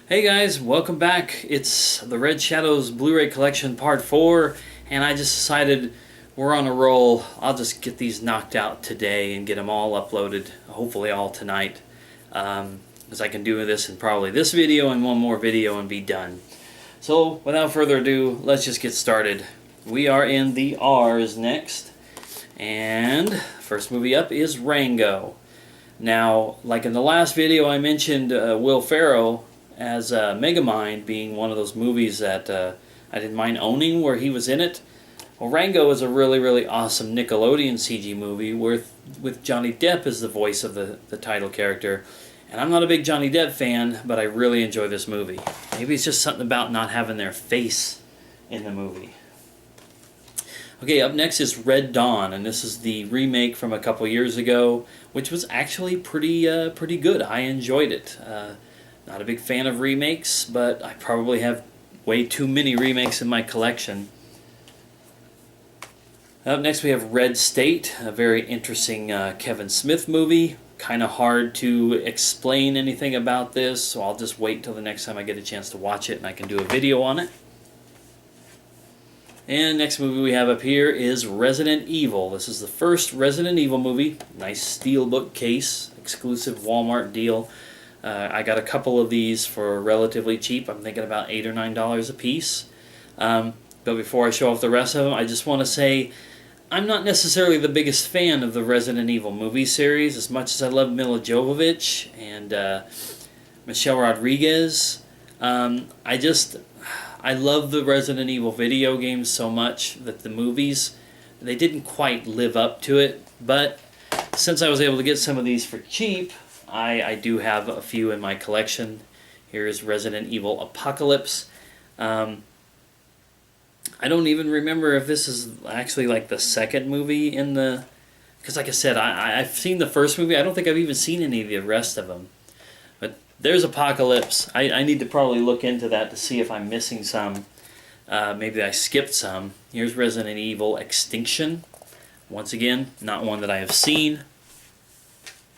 Hey guys, welcome back. It's the Red Shadows Blu-ray Collection Part 4, and I just decided we're on a roll. I'll just get these knocked out today and get them all uploaded, hopefully all tonight, because I can do this in probably this video and one more video and be done. So, without further ado, let's just get started. We are in the R's next, and first movie up is Rango. Now, like in the last video I mentioned Will Ferrell as Megamind being one of those movies that I didn't mind owning where he was in it. Well, Rango is a really, really awesome Nickelodeon CG movie with Johnny Depp as the voice of the title character. And I'm not a big Johnny Depp fan, but I really enjoy this movie. Maybe it's just something about not having their face in the movie. Okay, up next is Red Dawn, and this is the remake from a couple years ago, which was actually pretty good. I enjoyed it. Not a big fan of remakes, but I probably have way too many remakes in my collection. Up next we have Red State, a very interesting Kevin Smith movie. Kind of hard to explain anything about this, so I'll just wait till the next time I get a chance to watch it and I can do a video on it. And next movie we have up here is Resident Evil. This is the first Resident Evil movie. Nice steelbook case, exclusive Walmart deal. I got a couple of these for relatively cheap. I'm thinking about $8 or $9 a piece. But before I show off the rest of them, I just want to say I'm not necessarily the biggest fan of the Resident Evil movie series, as much as I love Mila Jovovich and Michelle Rodriguez. I love the Resident Evil video games so much that the movies, they didn't quite live up to it. But since I was able to get some of these for cheap, I do have a few in my collection. Here's Resident Evil Apocalypse. I don't even remember if this is actually like the second movie in the... Because like I said, I've seen the first movie. I don't think I've even seen any of the rest of them. But there's Apocalypse. I need to probably look into that to see if I'm missing some. Maybe I skipped some. Here's Resident Evil Extinction. Once again, not one that I have seen.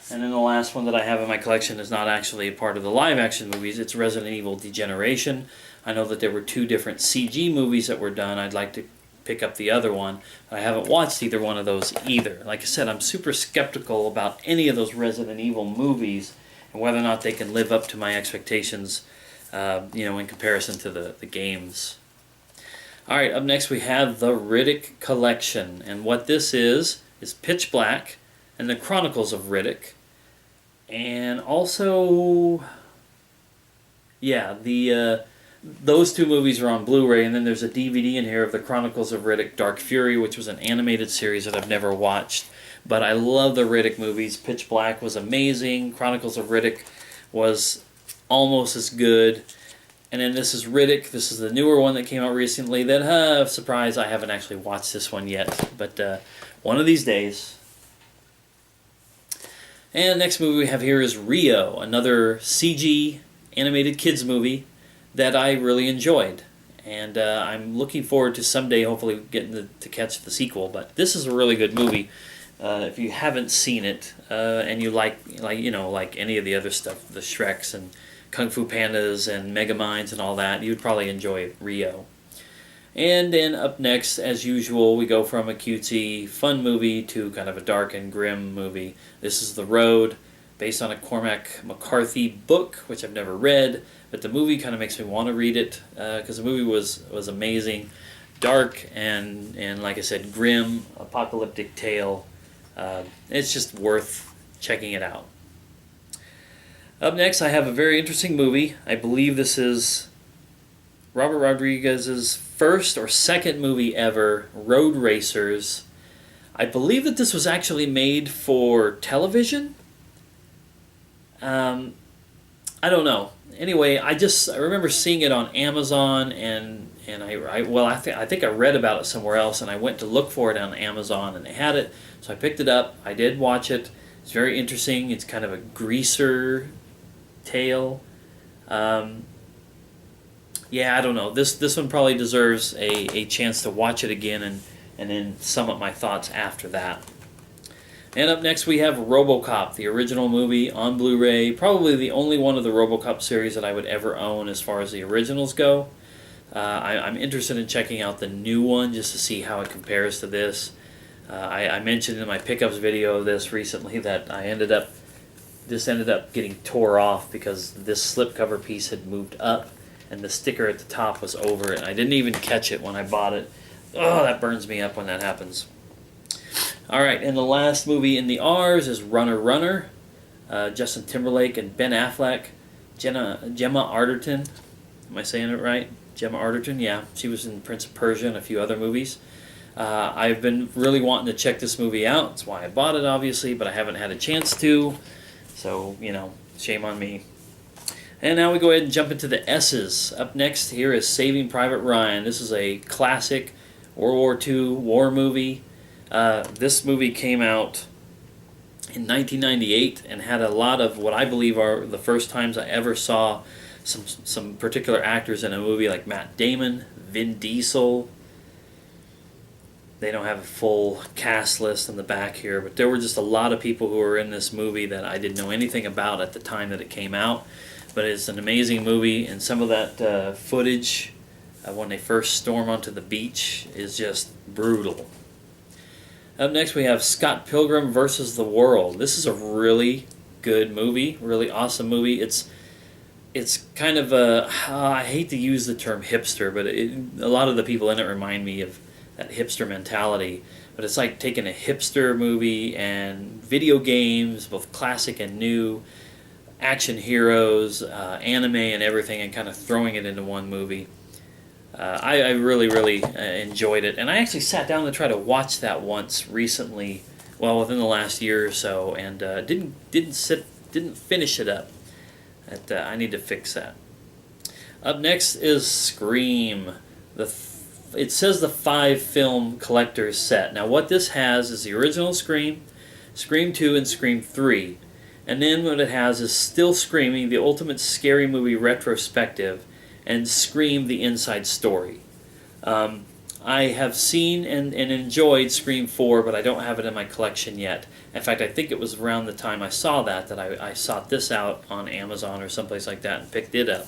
And then the last one that I have in my collection is not actually a part of the live-action movies. It's Resident Evil Degeneration. I know that there were two different CG movies that were done. I'd like to pick up the other one. I haven't watched either one of those either. Like I said, I'm super skeptical about any of those Resident Evil movies and whether or not they can live up to my expectations, in comparison to the games. All right, up next we have the Riddick Collection. And what this is Pitch Black and the Chronicles of Riddick. And also, those two movies are on Blu-ray, and then there's a DVD in here of the Chronicles of Riddick Dark Fury, which was an animated series that I've never watched. But I love the Riddick movies. Pitch Black was amazing. Chronicles of Riddick was almost as good. And then this is Riddick. This is the newer one that came out recently that, surprise, I haven't actually watched this one yet. But one of these days. And the next movie we have here is Rio, another CG animated kids movie that I really enjoyed. And I'm looking forward to someday hopefully getting to catch the sequel. But this is a really good movie. If you haven't seen it and you like any of the other stuff, the Shreks and Kung Fu Pandas and Megaminds and all that, you'd probably enjoy Rio. And then up next, as usual, we go from a cutesy, fun movie to kind of a dark and grim movie. This is The Road, based on a Cormac McCarthy book, which I've never read, but the movie kind of makes me want to read it, because the movie was amazing. Dark and like I said, grim, apocalyptic tale. It's just worth checking it out. Up next, I have a very interesting movie. I believe this is Robert Rodriguez's first or second movie ever, Road Racers. I believe that this was actually made for television. I don't know. Anyway, I remember seeing it on Amazon, and I think I read about it somewhere else, and I went to look for it on Amazon, and they had it, so I picked it up. I did watch it. It's very interesting. It's kind of a greaser tale. I don't know. This one probably deserves a chance to watch it again and then sum up my thoughts after that. And up next we have RoboCop, the original movie on Blu-ray. Probably the only one of the RoboCop series that I would ever own as far as the originals go. I'm interested in checking out the new one just to see how it compares to this. I mentioned in my pickups video of this recently that this ended up getting tore off because this slipcover piece had moved up and the sticker at the top was over it. I didn't even catch it when I bought it. Oh, that burns me up when that happens. Alright, and the last movie in the R's is Runner Runner. Justin Timberlake and Ben Affleck. Gemma Arterton. Am I saying it right? Gemma Arterton, yeah. She was in Prince of Persia and a few other movies. I've been really wanting to check this movie out. That's why I bought it, obviously, but I haven't had a chance to. So, you know, shame on me. And now we go ahead and jump into the S's. Up next here is Saving Private Ryan. This is a classic World War II war movie. This movie came out in 1998 and had a lot of what I believe are the first times I ever saw some particular actors in a movie, like Matt Damon, Vin Diesel. They don't have a full cast list on the back here, but there were just a lot of people who were in this movie that I didn't know anything about at the time that it came out. But it's an amazing movie, and some of that footage when they first storm onto the beach is just brutal. Up next we have Scott Pilgrim vs. the World. This is a really good movie, really awesome movie. It's kind of a, I hate to use the term hipster, but a lot of the people in it remind me of that hipster mentality. But it's like taking a hipster movie and video games, both classic and new, action heroes, anime and everything, and kind of throwing it into one movie. I really enjoyed it, and I actually sat down to try to watch that once recently, well, within the last year or so, and didn't finish it up. I need to fix that. Up next is Scream. It says the 5-film collector's set. Now what this has is the original Scream, Scream 2, and Scream 3. And then what it has is Still Screaming, the ultimate scary movie retrospective, and Scream, the inside story. I have seen and enjoyed Scream 4, but I don't have it in my collection yet. In fact, I think it was around the time I saw that I sought this out on Amazon or someplace like that and picked it up.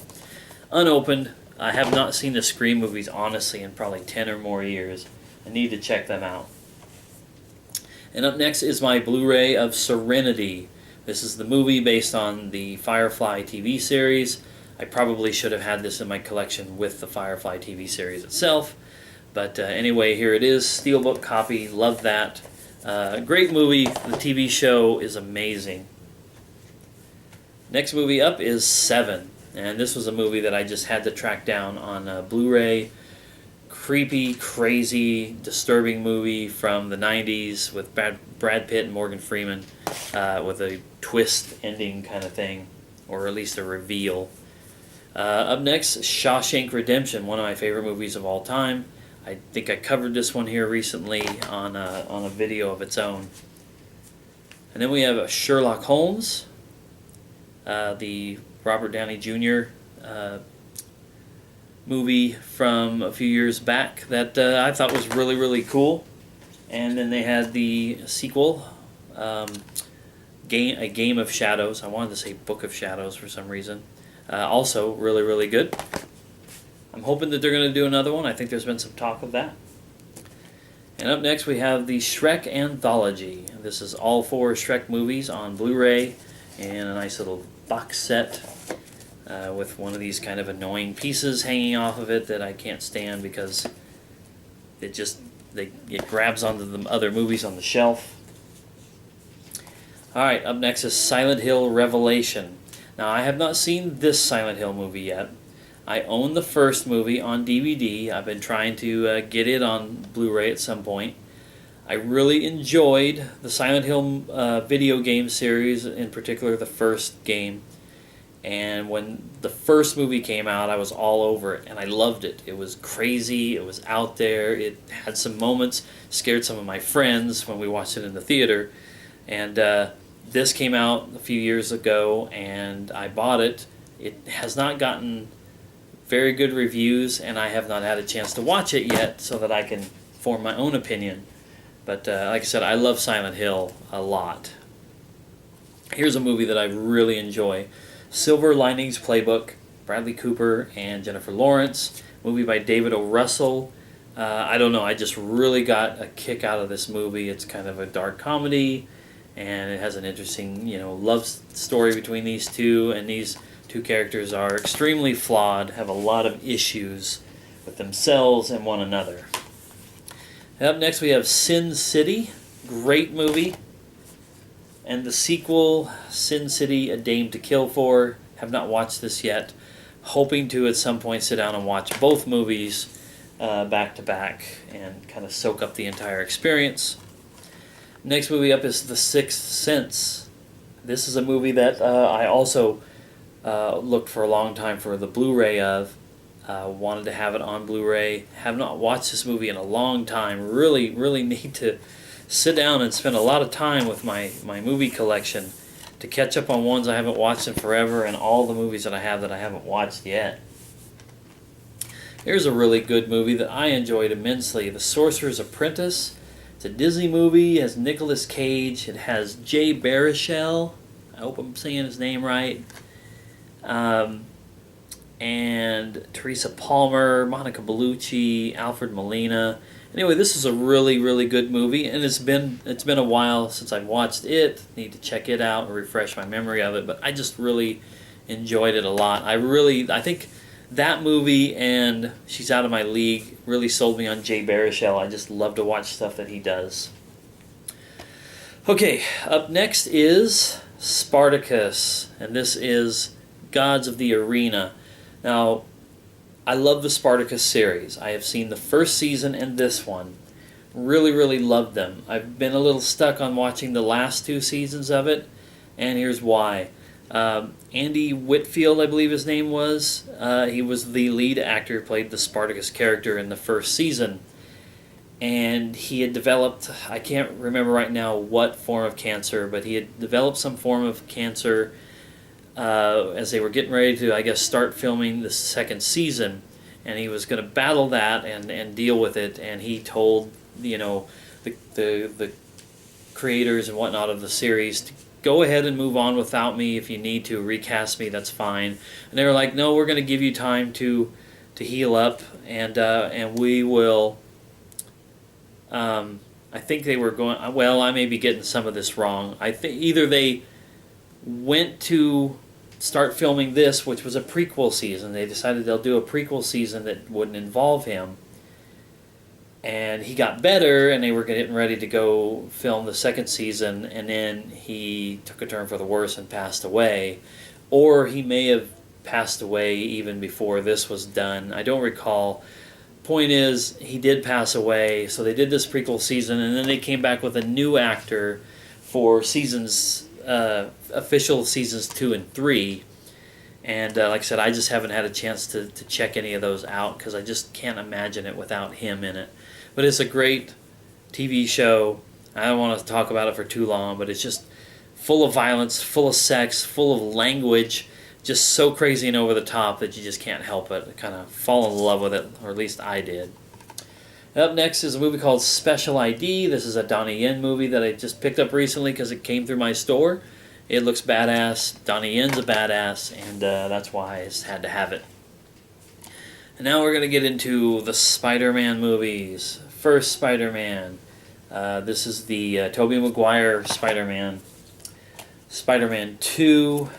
Unopened. I have not seen the Scream movies, honestly, in probably 10 or more years. I need to check them out. And up next is my Blu-ray of Serenity. This is the movie based on the Firefly TV series. I probably should have had this in my collection with the Firefly TV series itself. But anyway, here it is. Steelbook copy. Love that. Great movie. The TV show is amazing. Next movie up is Seven. And this was a movie that I just had to track down on Blu-ray. Creepy, crazy, disturbing movie from the 90s with Brad Pitt and Morgan Freeman with a twist ending kind of thing, or at least a reveal. Up next, Shawshank Redemption, one of my favorite movies of all time. I think I covered this one here recently on a video of its own. And then we have Sherlock Holmes, the Robert Downey Jr. Movie from a few years back that I thought was really cool. And then they had the sequel, A Game of Shadows. I wanted to say Book of Shadows for some reason. Also really good. I'm hoping that they're going to do another one. I think there's been some talk of that. And up next we have the Shrek Anthology. This is all 4 Shrek movies on Blu-ray and a nice little box set with one of these kind of annoying pieces hanging off of it that I can't stand because it grabs onto the other movies on the shelf. Alright, up next is Silent Hill Revelation. Now, I have not seen this Silent Hill movie yet. I own the first movie on DVD. I've been trying to get it on Blu-ray at some point. I really enjoyed the Silent Hill video game series, in particular the first game. And when the first movie came out, I was all over it, and I loved it. It was crazy, it was out there, it had some moments, scared some of my friends when we watched it in the theater. And this came out a few years ago, and I bought it. It has not gotten very good reviews, and I have not had a chance to watch it yet so that I can form my own opinion. But like I said, I love Silent Hill a lot. Here's a movie that I really enjoy. Silver Linings Playbook, Bradley Cooper and Jennifer Lawrence. Movie by David O. Russell. I don't know, I just really got a kick out of this movie. It's kind of a dark comedy, and it has an interesting, love story between these two, and these two characters are extremely flawed, have a lot of issues with themselves and one another. Up next we have Sin City, great movie, and the sequel, Sin City, A Dame to Kill For. Have not watched this yet. Hoping to at some point sit down and watch both movies back to back and kind of soak up the entire experience. Next movie up is The Sixth Sense. This is a movie that I also looked for a long time for the Blu-ray of. Wanted to have it on Blu-ray. Have not watched this movie in a long time. Really, really need to sit down and spend a lot of time with my movie collection to catch up on ones I haven't watched in forever and all the movies that I haven't watched yet. Here's a really good movie that I enjoyed immensely, The Sorcerer's Apprentice. It's a Disney movie. It has Nicolas Cage. It has Jay Baruchel. I hope I'm saying his name right. And Teresa Palmer, Monica Bellucci, Alfred Molina. Anyway, this is a really, really good movie, and it's been a while since I've watched it. Need to check it out and refresh my memory of it, but I just really enjoyed it a lot. I think that movie and She's Out of My League really sold me on Jay Baruchel. I just love to watch stuff that he does. Okay, up next is Spartacus, and this is Gods of the Arena. Now, I love the Spartacus series. I have seen the first season and this one. Really, really loved them. I've been a little stuck on watching the last two seasons of it, and here's why. Andy Whitfield, I believe his name was. He was the lead actor who played the Spartacus character in the first season. And he had developed, I can't remember right now what form of cancer, but he had developed some form of cancer as they were getting ready to, I guess, start filming the second season. And he was going to battle that and deal with it. And he told, the creators and whatnot of the series to go ahead and move on without me. If you need to recast me, that's fine. And they were like, no, we're going to give you time to heal up, and we will. I think they were going. Well, I may be getting some of this wrong. I think either they went to start filming this, which was a prequel season. They decided they'll do a prequel season that wouldn't involve him. And he got better, and they were getting ready to go film the second season, and then he took a turn for the worse and passed away. Or he may have passed away even before this was done. I don't recall. Point is, he did pass away, so they did this prequel season, and then they came back with a new actor for seasons, official seasons 2 and 3. And like I said, I just haven't had a chance to check any of those out because I just can't imagine it without him in it. But it's a great TV show. I don't want to talk about it for too long, but it's just full of violence, full of sex, full of language, just so crazy and over the top that you just can't help it. Kind of fall in love with it, or at least I did. Up next is a movie called Special ID. This is a Donnie Yen movie that I just picked up recently because it came through my store. It looks badass. Donnie Yen's a badass, and that's why I just had to have it. And now we're going to get into the Spider-Man movies. First Spider-Man. This is the Tobey Maguire Spider-Man. Spider-Man 2.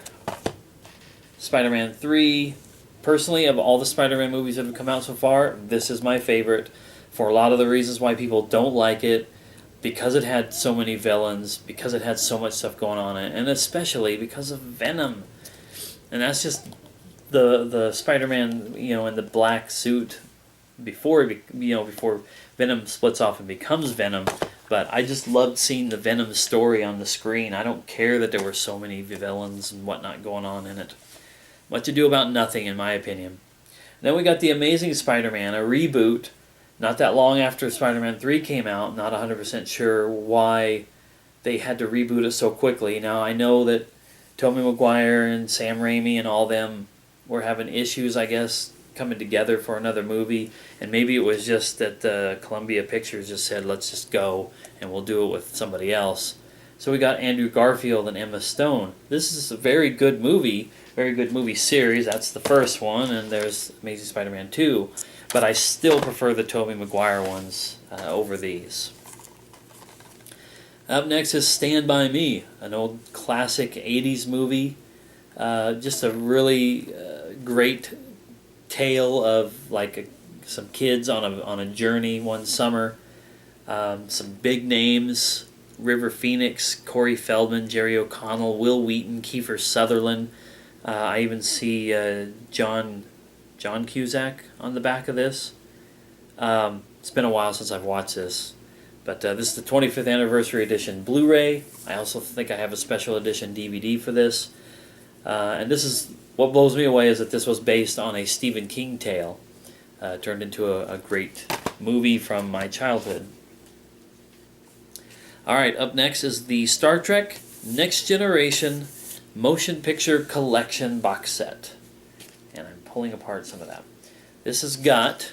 Spider-Man 3. Personally, of all the Spider-Man movies that have come out so far, this is my favorite. For a lot of the reasons why people don't like it. Because it had so many villains. Because it had so much stuff going on in it. And especially because of Venom. And that's just the Spider-Man, in the black suit before Venom splits off and becomes Venom. But I just loved seeing the Venom story on the screen. I don't care that there were so many villains and whatnot going on in it. Much ado about nothing, in my opinion. Then we got The Amazing Spider-Man, a reboot, not that long after Spider-Man 3 came out. Not 100% sure why they had to reboot it so quickly. Now, I know that Tobey Maguire and Sam Raimi and all them were having issues, I guess, coming together for another movie, and maybe it was just that Columbia Pictures just said, let's just go and we'll do it with somebody else. So we got Andrew Garfield and Emma Stone. This is a very good movie series. That's the first one, and there's Amazing Spider-Man 2. But I still prefer the Tobey Maguire ones over these. Up next is Stand By Me, an old classic 80s movie. Just a really great tale of some kids on a journey one summer. Some big names: River Phoenix, Corey Feldman, Jerry O'Connell, Will Wheaton, Kiefer Sutherland. I even see John Cusack on the back of this. It's been a while since I've watched this, but this is the 25th anniversary edition Blu-ray. I also think I have a special edition DVD for this. And this is what blows me away, is that this was based on a Stephen King tale, turned into a great movie from my childhood. Alright, up next is the Star Trek Next Generation Motion Picture Collection box set. And I'm pulling apart some of that. This has got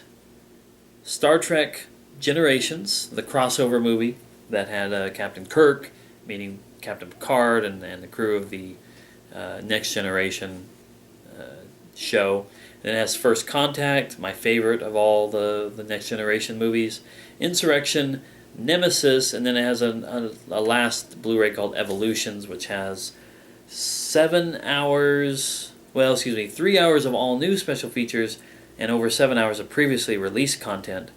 Star Trek Generations, the crossover movie that had Captain Kirk meeting Captain Picard and the crew of the Next Generation show. And it has First Contact, my favorite of all the Next Generation movies, Insurrection, Nemesis, and then it has a last Blu-ray called Evolutions, which has 3 hours of all new special features and over 7 hours of previously released content.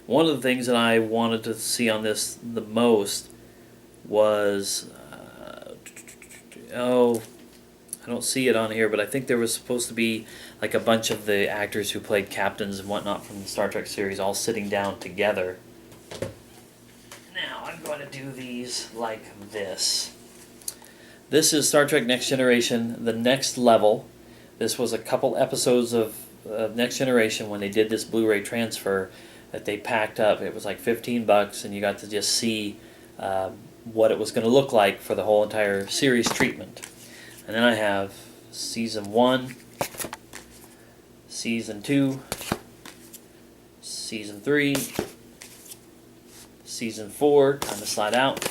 One of the things that I wanted to see on this the most was I don't see it on here, but I think there was supposed to be like a bunch of the actors who played captains and whatnot from the Star Trek series all sitting down together. Now I'm going to do these like this. This is Star Trek Next Generation, The Next Level. This was a couple episodes of Next Generation when they did this Blu-ray transfer that they packed up. It was like $15, and you got to just see what it was going to look like for the whole entire series treatment. And then I have Season 1, Season 2, Season 3, Season 4, time to slide out,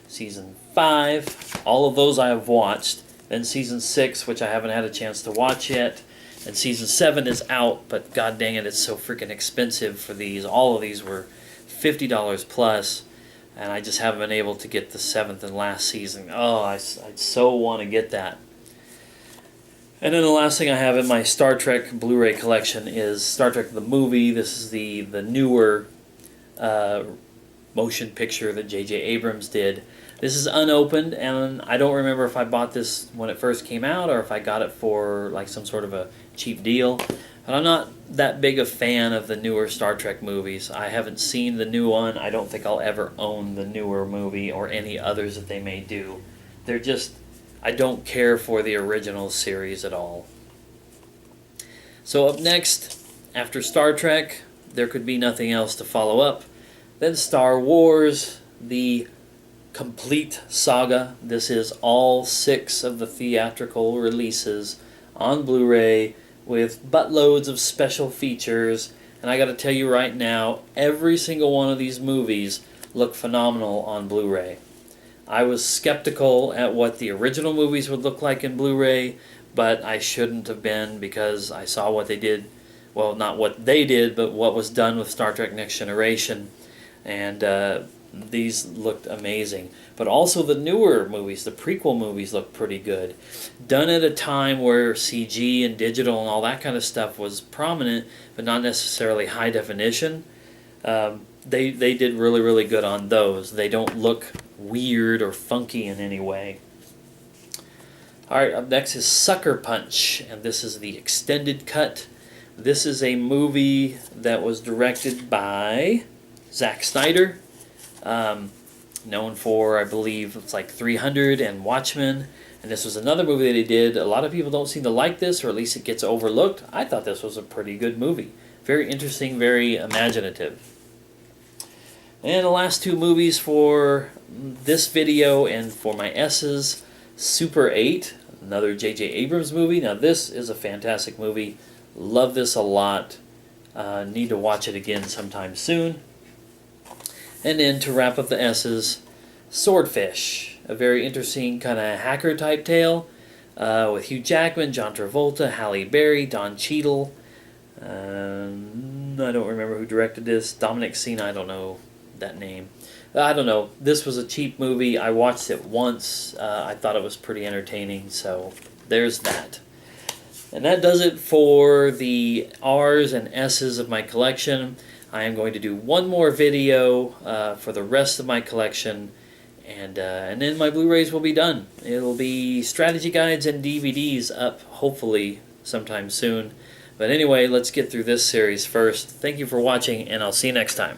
Season 5, all of those I have watched, then Season 6, which I haven't had a chance to watch yet, and Season 7 is out, but god dang it, it's so freaking expensive for these. All of these were $50 plus, and I just haven't been able to get the 7th and last season. Oh, I so want to get that. And then the last thing I have in my Star Trek Blu-ray collection is Star Trek the movie. This is the newer motion picture that J.J. Abrams did. This is unopened, and I don't remember if I bought this when it first came out or if I got it for like some sort of a cheap deal. But I'm not that big a fan of the newer Star Trek movies. I haven't seen the new one. I don't think I'll ever own the newer movie or any others that they may do. They're just, I don't care for the original series at all. So up next, after Star Trek, there could be nothing else to follow up. Then Star Wars, the complete saga. This is all 6 of the theatrical releases on Blu-ray with buttloads of special features, and I gotta tell you right now, every single one of these movies look phenomenal on Blu-ray. I was skeptical at what the original movies would look like in Blu-ray, but I shouldn't have been, because I saw what they did, well, not what they did, but what was done with Star Trek Next Generation, and these looked amazing. But also the newer movies, the prequel movies, look pretty good. Done at a time where CG and digital and all that kind of stuff was prominent, but not necessarily high definition. They did really, really good on those. They don't look weird or funky in any way. Alright, up next is Sucker Punch, and this is the extended cut. This is a movie that was directed by Zack Snyder. Known for, I believe, it's like 300 and Watchmen. And this was another movie that he did. A lot of people don't seem to like this, or at least it gets overlooked. I thought this was a pretty good movie. Very interesting, very imaginative. And the last 2 movies for this video and for my S's, Super 8, Another J.J. Abrams movie. Now this is a fantastic movie. Love this a lot. Need to watch it again sometime soon. And then to wrap up the S's, Swordfish. A very interesting kind of hacker type tale with Hugh Jackman, John Travolta, Halle Berry, Don Cheadle. I don't remember who directed this. Dominic Sena, I don't know that name. I don't know. This was a cheap movie. I watched it once. I thought it was pretty entertaining, so there's that. And that does it for the R's and S's of my collection. I am going to do one more video for the rest of my collection, and then my Blu-rays will be done. It'll be strategy guides and DVDs up, hopefully, sometime soon. But anyway, let's get through this series first. Thank you for watching, and I'll see you next time.